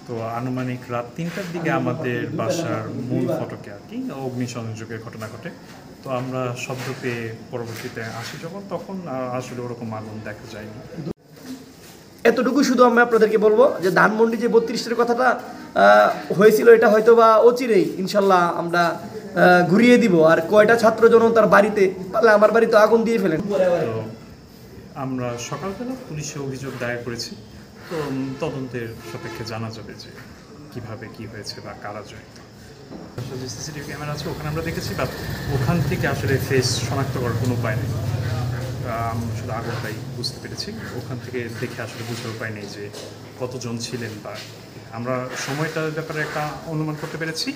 তো আনুমানিক রাত ৩টার দিকে আমাদের বাসার মূল ফটকে আর কি অগ্নিসংযোগের ঘটনা ঘটে। তো আমরা শব্দ পেয়ে পরবর্তীতে আসি যখন, তখন আসলে ওরকম আগুন দেখা যায়নি। এতটুকু শুধু আমি আপনাদেরকে বলবো যে ধানমন্ডি যে ৩২-এর কথাটা হয়েছিল, এটা হয়তো বা অচিরেই ইনশাল্লাহ আমরা ঘুরিয়ে দিব। আর কয়টা ছাত্র জনতার বাড়িতে পারলে আমার বাড়িতে আগুন দিয়ে ফেলেন। তো আমরা সকালবেলা পুলিশে অভিযোগ দায়ের করেছি। তো তদন্তের সাপেক্ষে জানা যাবে যে কিভাবে কি হয়েছে বা কারা জড়িত। যে সিসিটিভি ক্যামেরা আছে ওখানে আমরা দেখেছি, বা ওখান থেকে আসলে ফেস শনাক্ত করার কোনো উপায় নেই। আমরা শুধু আগুনটাই বুঝতে পেরেছি, ওখান থেকে দেখে আসলে বুঝতে উপায় নেই যে কতজন ছিলেন, বা আমরা সময়টার ব্যাপারে একটা অনুমান করতে পেরেছি,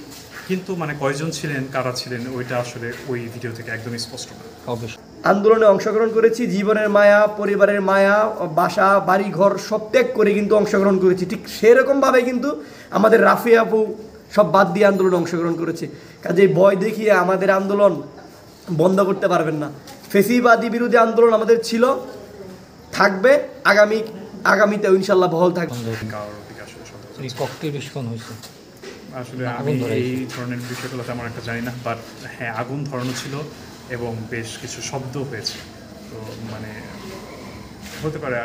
কিন্তু মানে কয়জন ছিলেন, কারা ছিলেন, ওইটা আসলে ওই ভিডিও থেকে একদমই স্পষ্ট না। আন্দোলনে অংশগ্রহণ করেছি, জীবনের মায়া, পরিবারের মায়া, বাসা বাড়ি ঘর সব ত্যাগ করে কিন্তু অংশগ্রহণ করেছি। ঠিক সেরকমভাবে কিন্তু আমাদের রাফি আপু সব বাদ দিয়ে আন্দোলনে অংশগ্রহণ করেছে। কাজেই ভয় দেখিয়ে আমাদের আন্দোলন বন্ধ করতে পারবেন না। ফেসিবাদী বিরোধী আন্দোলন আমাদের ছিল, থাকবে, আগামীতে ইনশাল্লাহ বহাল থাকবে। আসলে আমি এই ধরনের বিষয়গুলো তেমন একটা জানি না, বাট হ্যাঁ আগুন ধরানো ছিল এবং বেশ কিছু শব্দ হয়েছে। তো মানে হতে পারে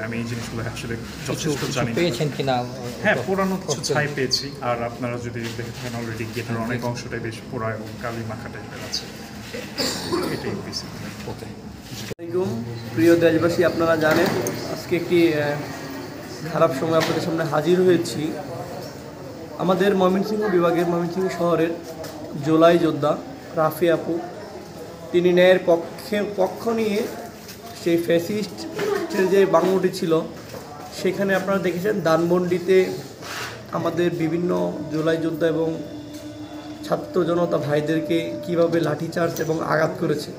আমি এই জিনিসগুলো আসলে যথেষ্ট জানি না। হ্যাঁ, পোড়ানো কিছু ছাই পেয়েছি। আর আপনারা যদি দেখে থাকেন অলরেডি গেটের অনেক অংশটাই বেশ পোড়া এবং কালি মাখা টাইপের আছে। এটাই প্রিয় দেশবাসী, আপনারা জানেন আজকে একটি খারাপ সময় আপনাদের সামনে হাজির হয়েছি। আমাদের ময়মনসিংহ বিভাগের ময়মনসিংহ শহরের জুলাই যোদ্ধা রাফি আপু, তিনি ন্যায়ের পক্ষ নিয়ে সেই ফ্যাসিস্টের যে বাংলোটি ছিল সেখানে আপনারা দেখেছেন ধানমন্ডিতে আমাদের বিভিন্ন জুলাই যোদ্ধা এবং ছাত্র জনতা ভাইদেরকে কিভাবে লাঠিচার্জ এবং আঘাত করেছে।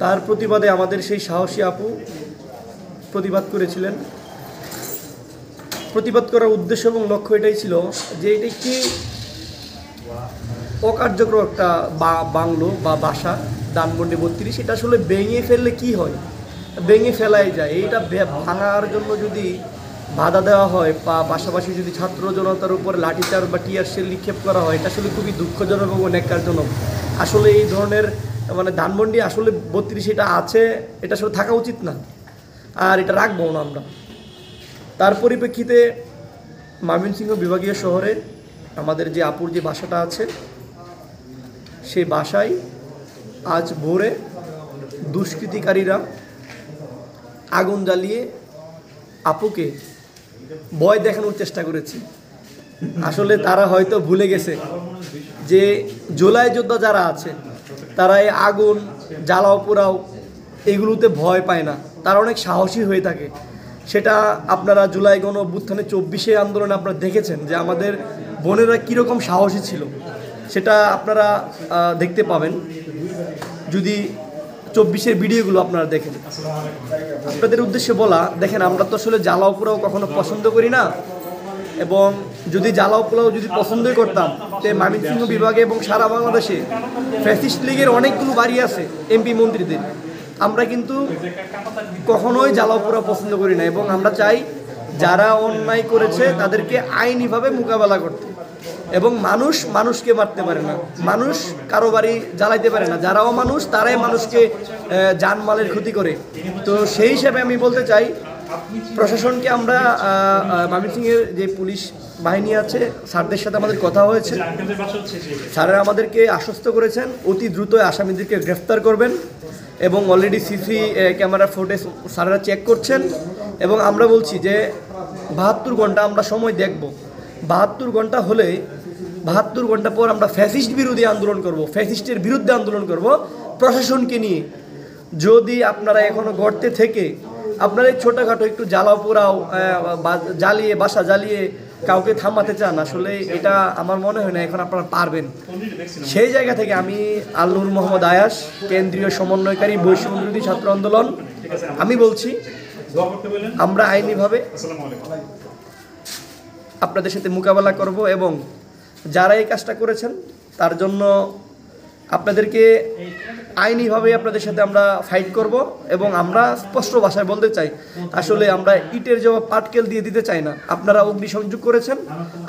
তার প্রতিবাদে আমাদের সেই সাহসী আপু প্রতিবাদ করেছিলেন। প্রতিবাদ করার উদ্দেশ্য এবং লক্ষ্য এটাই ছিল যে এটা একটি অকার্যকর একটা বাংলো বা বাসা ধানমন্ডি ৩২, এটা আসলে ভেঙে ফেললে কি হয়, ভেঙে ফেলাই যায়। এইটা ভাঙার জন্য যদি বাধা দেওয়া হয় বা পাশাপাশি যদি ছাত্র জনতার উপরে লাঠিচার্জ বা টিয়ার শেল নিক্ষেপ করা হয়, এটা আসলে খুবই দুঃখজনক এবং ন্যাক্কারজনক। আসলে এই ধরনের মানে ধানমন্ডি আসলে ৩২ এটা আছে, এটা আসলে থাকা উচিত না, আর এটা রাখবো না আমরা। তার পরিপ্রেক্ষিতে ময়মনসিংহ বিভাগীয় শহরে আমাদের যে আপুর যে বাসাটা আছে, সেই বাসায় আজ ভোরে দুষ্কৃতিকারীরা আগুন জ্বালিয়ে আপুকে ভয় দেখানোর চেষ্টা করেছে। আসলে তারা হয়তো ভুলে গেছে যে জুলাই যোদ্ধা যারা আছে তারা এই আগুন জ্বালাও পোড়াও এগুলোতে ভয় পায় না, তারা অনেক সাহসী হয়ে থাকে। সেটা আপনারা জুলাই গণ অভ্যুত্থানে ২৪শে আন্দোলনে আপনারা দেখেছেন যে আমাদের বোনেরা কীরকম সাহসী ছিল, সেটা আপনারা দেখতে পাবেন যদি ২৪-এর ভিডিওগুলো আপনারা দেখেন। আপনাদের উদ্দেশ্যে বলা, দেখেন আমরা তো আসলে জ্বালাও পোড়াও কখনো পছন্দ করি না, এবং যদি জ্বালাও পোড়াও যদি পছন্দই করতাম তো ময়মনসিংহ বিভাগে এবং সারা বাংলাদেশে ফ্যাসিস্ট লীগের অনেকগুলো বাড়ি আছে এমপি মন্ত্রীদের, আমরা কিন্তু কখনোই জ্বালাও পোড়াও পছন্দ করি না, এবং আমরা চাই যারা অন্যায় করেছে তাদেরকে আইনিভাবে মোকাবেলা করতে। এবং মানুষকে মারতে পারে না, মানুষ কারো বাড়ি জ্বালাইতে পারে না, যারাও মানুষ তারাই মানুষকে জানমালের ক্ষতি করে। তো সেই হিসাবে আমি বলতে চাই প্রশাসনকে, আমরা ময়মনসিংহের যে পুলিশ বাহিনী আছে স্যারদের সাথে আমাদের কথা হয়েছে, স্যারেরা আমাদেরকে আশ্বস্ত করেছেন অতি দ্রুত আসামিদেরকে গ্রেফতার করবেন, এবং অলরেডি সিসি ক্যামেরা ফুটেজ স্যারেরা চেক করছেন। এবং আমরা বলছি যে ৭২ ঘন্টা আমরা সময় দেখব, ৭২ ঘন্টা হলে ৭২ ঘন্টা পর আমরা ফ্যাসিস্ট বিরোধী আন্দোলন করব, ফ্যাসিস্টের বিরুদ্ধে আন্দোলন করব প্রশাসনকে নিয়ে। যদি আপনারা এখনও গর্তে থেকে আপনারা ছোটোখাটো একটু জ্বালাও পোড়াও জ্বালিয়ে বাসা জ্বালিয়ে কাউকে থামাতে চান, আসলে এটা আমার মনে হয় না এখন আপনারা পারবেন। সেই জায়গা থেকে আমি আলনুর মোহাম্মদ আয়াস, কেন্দ্রীয় সমন্বয়কারী বৈষম্য বিরোধী ছাত্র আন্দোলন, আমি বলছি আমরা আইনিভাবে আপনাদের সাথে মোকাবেলা করব, এবং যারা এই কাজটা করেছেন তার জন্য আপনাদেরকে আইনিভাবে আপনাদের সাথে আমরা ফাইট করব এবং আমরা স্পষ্ট ভাষায় বলতে চাই আসলে আমরা ইটের জবাব পাটকেল দিয়ে দিতে চাই না। আপনারা অগ্নিসংযোগ করেছেন,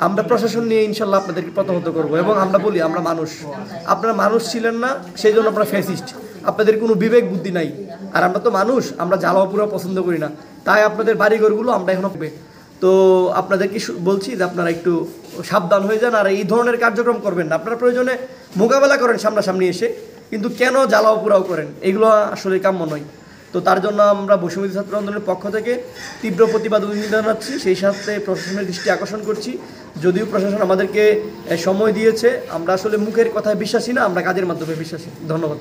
আমরা প্রশাসন নিয়ে ইনশাল্লাহ আপনাদেরকে প্রতিহত করব এবং আমরা বলি আমরা মানুষ, আপনারা মানুষ ছিলেন না সেই জন্য আপনারা ফ্যাসিস্ট, আপনাদের কোনো বিবেক বুদ্ধি নাই। আর আমরা তো মানুষ, আমরা জ্বালাও পুরো পছন্দ করি না, তাই আপনাদের বাড়িঘরগুলো আমরা এখনো তো আপনাদেরকে বলছি যে আপনারা একটু সাবধান হয়ে যান আর এই ধরনের কার্যক্রম করবেন না। আপনারা প্রয়োজনে মোকাবেলা করেন সামনাসামনি এসে, কিন্তু কেন জ্বালাও পোড়াও করেন এগুলো আসলে কাম্য নয়। তো তার জন্য আমরা বৈষম্যবিরোধী ছাত্র আন্দোলনের পক্ষ থেকে তীব্র প্রতিবাদ জানাচ্ছি, সেই সাথে প্রশাসনের দৃষ্টি আকর্ষণ করছি। যদিও প্রশাসন আমাদেরকে সময় দিয়েছে, আমরা আসলে মুখের কথায় বিশ্বাসী না, আমরা কাজের মাধ্যমে বিশ্বাসী। ধন্যবাদ।